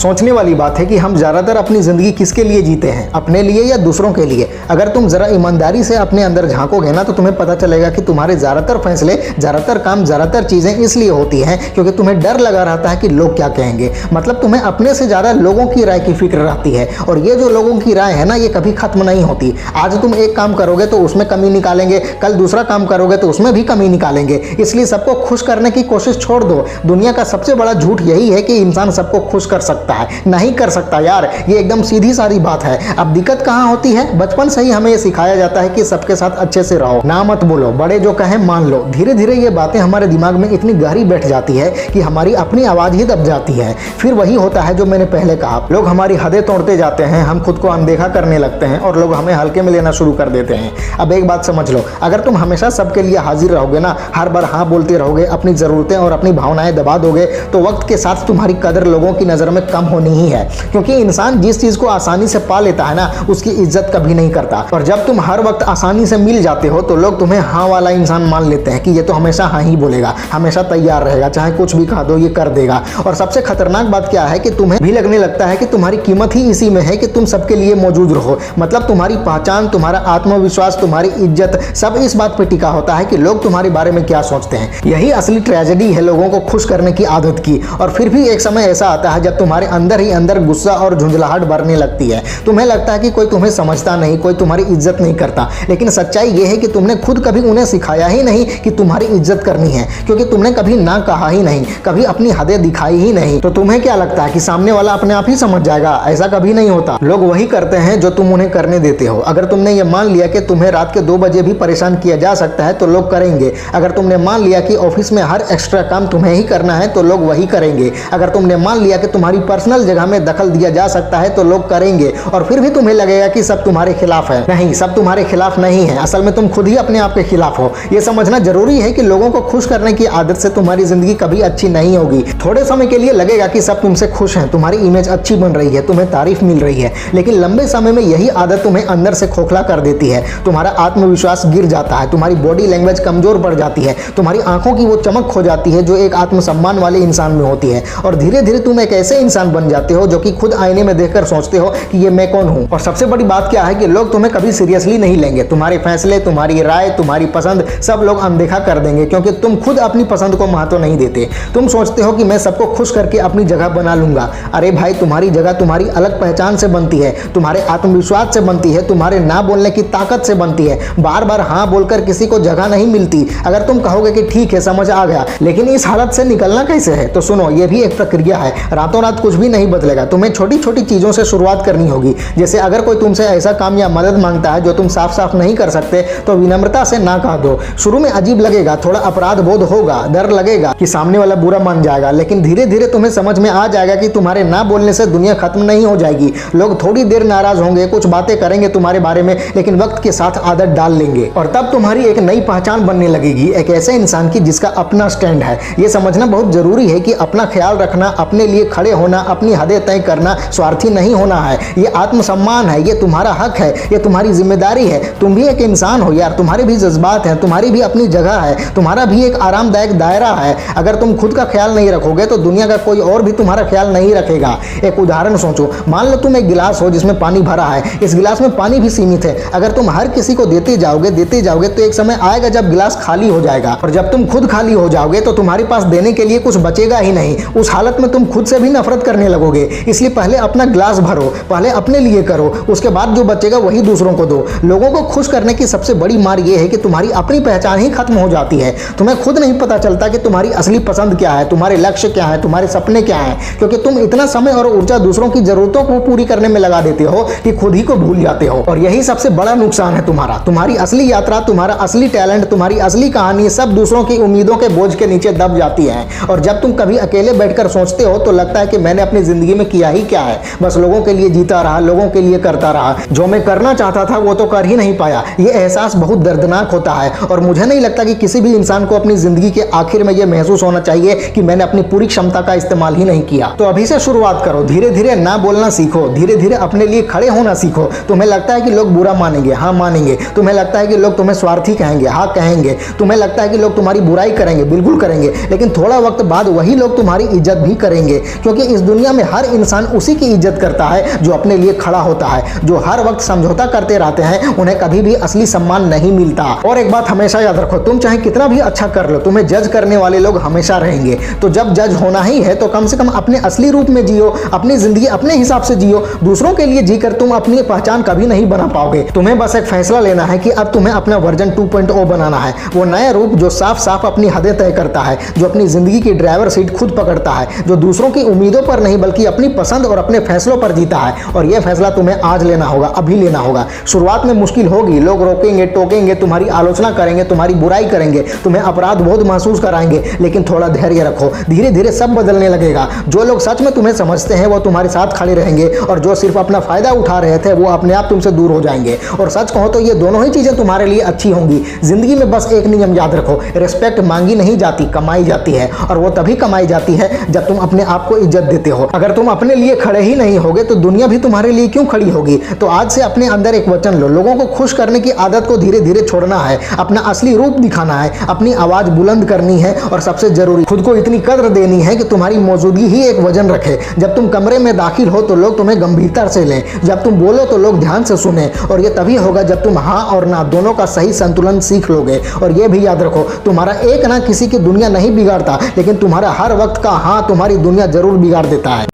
सोचने वाली बात है कि हम ज़्यादातर अपनी ज़िंदगी किसके लिए जीते हैं, अपने लिए या दूसरों के लिए। अगर तुम ज़रा ईमानदारी से अपने अंदर झांकोगे ना तो तुम्हें पता चलेगा कि तुम्हारे ज़्यादातर फैसले, ज़्यादातर काम, ज़्यादातर चीज़ें इसलिए होती हैं क्योंकि तुम्हें डर लगा रहता है कि लोग क्या कहेंगे। मतलब तुम्हें अपने से ज़्यादा लोगों की राय की फिक्र रहती है, और ये जो लोगों की राय है ना, ये कभी खत्म नहीं होती। आज तुम एक काम करोगे तो उसमें कमी निकालेंगे, कल दूसरा काम करोगे तो उसमें भी कमी निकालेंगे। इसलिए सबको खुश करने की कोशिश छोड़ दो। दुनिया का सबसे बड़ा झूठ यही है कि इंसान सबको खुश कर सकता है। नहीं कर सकता यार, ये एकदम सीधी सादी बात है। अब दिक्कत कहाँ होती है? बचपन से ही हमें ये सिखाया जाता है कि सबके साथ अच्छे से रहो, ना मत बोलो, बड़े जो कहें मान लो। धीरे धीरे ये बातें हमारे दिमाग में इतनी गहरी बैठ जाती है कि हमारी अपनी आवाज़ ही दब जाती है। फिर वही होता है जो मैंने पहले कहा, लोग हमारी हदें तोड़ते जाते हैं, हम खुद को अनदेखा करने लगते हैं और लोग हमें हल्के में लेना शुरू कर देते हैं। अब एक बात समझ लो, अगर तुम हमेशा सबके लिए हाजिर रहोगे ना, हर बार हाँ बोलते रहोगे, अपनी ज़रूरतें और अपनी भावनाएं दबा दोगे, तो वक्त के साथ तुम्हारी कदर लोगों की नज़र में कम होनी ही है। क्योंकि इंसान जिस चीज़ को आसानी से पा लेता है ना, उसकी इज्जत कभी नहीं करता। और जब तुम हर वक्त आसानी से मिल जाते हो तो लोग तुम्हें हाँ वाला इंसान मान लेते हैं कि ये तो हमेशा हाँ ही बोलेगा, हमेशा तैयार रहेगा, चाहे कुछ भी कहा दो ये कर देगा। और सबसे खतरनाक बात क्या है कि तुम्हें भी लगने लगता है कि तुम्हारी कीमत ही इसी में है कि तुम सबके लिए मौजूद रहो। मतलब तुम्हारी पहचान, तुम्हारा आत्मविश्वास, तुम्हारी इज्जत सब इस बात पर टिका होता है कि लोग तुम्हारे बारे में क्या सोचते हैं। यही असली ट्रेजेडी है लोगों को खुश करने की आदत की। और फिर भी एक समय ऐसा आता है जब तुम्हारे अंदर ही अंदर गुस्सा और झुंझलाहट भरने लगती है। तुम्हें लगता है कि कोई तुम्हें समझता नहीं, कोई तुम्हारी इज्जत नहीं करता। लेकिन सच्चाई यह है कि तुमने खुद कभी उन्हें सिखाया ही नहीं कि तुम्हारी इज्जत करनी है, क्योंकि तुमने कभी ना कहा ही नहीं, कभी अपनी हदें दिखाई ही नहीं। तो तुम्हें क्या लगता है कि सामने वाला अपने आप ही समझ जाएगा? ऐसा कभी नहीं होता। लोग वही करते हैं जो तुम उन्हें करने देते हो। अगर तुमने ये मान लिया कि तुम्हें रात के 2 बजे भी परेशान किया जा सकता है तो लोग करेंगे। अगर तुमने मान लिया कि ऑफिस में हर एक्स्ट्रा काम तुम्हें ही करना है तो लोग वही करेंगे। अगर तुमने मान लिया कि तुम्हारी पर्सनल जगह में दखल दिया जा सकता है तो लोग करेंगे। और फिर भी तुम्हें लगेगा कि सब तुम्हारे खिलाफ है। नहीं, सब तुम्हारे खिलाफ नहीं है, असल में तुम खुद ही अपने आप के खिलाफ हो। यह समझना जरूरी है कि लोगों को खुश करने की आदत से तुम्हारी जिंदगी कभी अच्छी नहीं होगी। थोड़े समय के लिए लगेगा कि सब तुमसे खुश हैं, तुम्हारी इमेज अच्छी बन रही है, तुम्हें तारीफ मिल रही है, लेकिन लंबे समय में यही आदत तुम्हें अंदर से खोखला कर देती है। तुम्हारा आत्मविश्वास गिर जाता है, तुम्हारी बॉडी लैंग्वेज कमजोर पड़ जाती है, तुम्हारी आंखों की वो चमक खो जाती है जो एक आत्मसम्मान वाले इंसान में होती है। और धीरे धीरे तुम एक ऐसे इंसान बन जाते हो जो कि खुद आईने में देखकर सोचते हो कि ये मैं कौन हूं। और सबसे बड़ी बात क्या है कि लोग तुम्हें कभी सीरियसली नहीं लेंगे। तुम्हारे फैसले, तुम्हारी राय, तुम्हारी पसंद सब लोग अनदेखा कर देंगे, क्योंकि तुम खुद अपनी पसंद को महत्व नहीं देते। तुम सोचते हो कि मैं सबको खुश करके अपनी जगह बना लूंगा। अरे भाई, तुम्हारी जगह तुम्हारी अलग पहचान से बनती है, तुम्हारे आत्मविश्वास से बनती है, तुम्हारे ना बोलने की ताकत से बनती है। बार बार हाँ बोलकर किसी को जगह नहीं मिलती। अगर तुम कहोगे कि ठीक है, समझ आ गया, लेकिन इस हालत से निकलना कैसे है, तो सुनो, ये भी एक प्रक्रिया है। रातों रात कुछ भी नहीं बदलेगा। तुम्हें छोटी छोटी चीजों से शुरुआत करनी होगी। जैसे अगर कोई तुमसे ऐसा काम या मदद मांगता है जो तुम साफ साफ नहीं कर सकते तो विनम्रता से ना कह दो। शुरू में अजीब लगेगा, थोड़ा अपराध बोध होगा, डर लगेगा कि सामने वाला बुरा मान जाएगा, लेकिन धीरे धीरे तुम्हें समझ में आ जाएगा कि तुम्हारे ना बोलने से दुनिया खत्म नहीं हो जाएगी। लोग थोड़ी देर नाराज होंगे, कुछ बातें करेंगे तुम्हारे बारे में, लेकिन वक्त के साथ आदत डाल लेंगे और तब तुम्हारी एक नई पहचान बनने लगेगी, एक ऐसे इंसान की जिसका अपना स्टैंड है। यह समझना बहुत जरूरी है कि अपना ख्याल रखना, अपने लिए खड़े होना, अपनी हदें तय करना स्वार्थी नहीं होना है। ये आत्मसम्मान है, ये तुम्हारा हक है, ये तुम्हारी जिम्मेदारी है। तुम भी एक इंसान हो यार, तुम्हारे भी जज्बात हैं, तुम्हारी भी अपनी जगह है, तुम्हारा भी एक आरामदायक दायरा है। अगर तुम खुद का ख्याल नहीं रखोगे तो दुनिया का कोई और भी तुम्हारा ख्याल नहीं रखेगा। एक उदाहरण सोचो, मान लो तुम एक गिलास हो जिसमें पानी भरा है। इस गिलास में पानी भी सीमित है। अगर तुम हर किसी को देते जाओगे तो एक समय आएगा जब गिलास खाली हो जाएगा, और जब तुम खुद खाली हो जाओगे तो तुम्हारे पास देने के लिए कुछ बचेगा ही नहीं। उस हालत में तुम खुद से भी नफरत करने लगोगे। इसलिए पहले अपना गिलास भरो, पहले अपने लिए करो, उसके बाद जो बचेगा वही दूसरों को दो। लोगों को खुश करने की सबसे बड़ी मार यह है कि तुम्हारी अपनी पहचान ही खत्म हो जाती है। तुम्हें खुद नहीं पता चलता कि तुम्हारी असली पसंद क्या है, तुम्हारे लक्ष्य क्या है, तुम्हारे सपने क्या हैं, क्योंकि तुम इतना समय और ऊर्जा दूसरों की जरूरतों को पूरी करने में लगा देते हो कि खुद ही को भूल जाते हो। और यही सबसे बड़ा नुकसान है तुम्हारा। तुम्हारी असली यात्रा, तुम्हारा असली टैलेंट, तुम्हारी असली कहानी सब दूसरों की उम्मीदों के बोझ के नीचे दब जाती है। और जब तुम कभी अकेले बैठकर सोचते हो तो लगता है कि मैंने अपनी जिंदगी में किया ही क्या है, बस लोगों के लिए जीता रहा, लोगों के लिए करता रहा, जो मैं करना चाहता था वो तो कर ही नहीं पाया। ये एहसास बहुत दर्दनाक होता है और मुझे नहीं लगता कि किसी भी इंसान को अपनी जिंदगी के आखिर में यह महसूस होना चाहिए कि मैंने अपनी पूरी क्षमता का इस्तेमाल ही नहीं किया। तो अभी से शुरुआत करो, धीरे धीरे ना बोलना सीखो, धीरे धीरे अपने लिए खड़े होना सीखो। तुम्हें लगता है कि लोग बुरा मानेंगे, हाँ मानेंगे। तुम्हें लगता है कि लोग तुम्हें स्वार्थी कहेंगे, हाँ कहेंगे। तुम्हें लगता है कि लोग तुम्हारी बुराई करेंगे, बिल्कुल करेंगे, लेकिन थोड़ा वक्त बाद वही लोग तुम्हारी इज्जत भी करेंगे, क्योंकि इस दुनिया में हर इंसान उसी की इज्जत करता है जो अपने लिए खड़ा होता है। जो हर वक्त समझौता करते रहते हैं उन्हें कभी भी असली सम्मान नहीं मिलता। और एक बात हमेशा याद रखो, तुम चाहे कितना भी अच्छा कर लो, तुम्हें जज करने वाले लोग हमेशा रहेंगे। तो जब जज होना ही है तो कम से कम अपने असली रूप में जियो, अपनी जिंदगी अपने हिसाब से जियो। दूसरों के लिए जीकर तुम अपनी पहचान कभी नहीं बना पाओगे। तुम्हें बस एक फैसला लेना है कि अब तुम्हें अपना वर्जन 2.0 बनाना है। वो नया रूप जो साफ साफ अपनी हदें तय करता है, जो अपनी जिंदगी की ड्राइवर सीट खुद पकड़ता है, जो दूसरों की उम्मीदों पर नहीं बल्कि अपनी पसंद और अपने फैसलों पर जीता है। और यह फैसला तुम्हें आज लेना होगा, अभी लेना होगा। शुरुआत में मुश्किल होगी, लोग रोकेंगे, टोकेंगे, तुम्हारी आलोचना करेंगे, तुम्हारी बुराई करेंगे, तुम्हें अपराध बोध महसूस कराएंगे, लेकिन थोड़ा धैर्य रखो, धीरे धीरे सब बदलने लगेगा। जो लोग सच में तुम्हें समझते हैं वो तुम्हारे साथ खड़े रहेंगे, और जो सिर्फ अपना फायदा उठा रहे थे वो अपने आप तुमसे दूर हो जाएंगे। और सच कहो तो ये दोनों ही चीजें तुम्हारे लिए अच्छी होंगी। जिंदगी में बस एक नियम याद रखो, रिस्पेक्ट मांगी नहीं जाती, कमाई जाती है। और वो तभी कमाई जाती है जब तुम अपने आप को इज्जत देते हो। अगर तुम अपने लिए खड़े ही नहीं होगे तो दुनिया भी तुम्हारे लिए क्यों खड़ी होगी। तो आज से अपने अंदर एक वचन लो, लोगों को खुश करने की आदत को धीरे धीरे छोड़ना है, अपना असली रूप दिखाना है, अपनी आवाज बुलंद करनी है, और सबसे जरूरी खुद को इतनी कद्र देनी है कि तुम्हारी मौजूदगी ही एक वजन रखे। जब तुम कमरे में दाखिल हो तो लोग तुम्हें गंभीरता से लें, जब तुम बोलो तो लोग ध्यान से सुने। और ये तभी होगा जब तुम हाँ और ना दोनों का सही संतुलन सीख लोगे। और ये भी याद रखो, तुम्हारा एक ना किसी की दुनिया नहीं बिगाड़ता, लेकिन तुम्हारा हर वक्त का हाँ तुम्हारी दुनिया जरूर बिगाड़ देता है।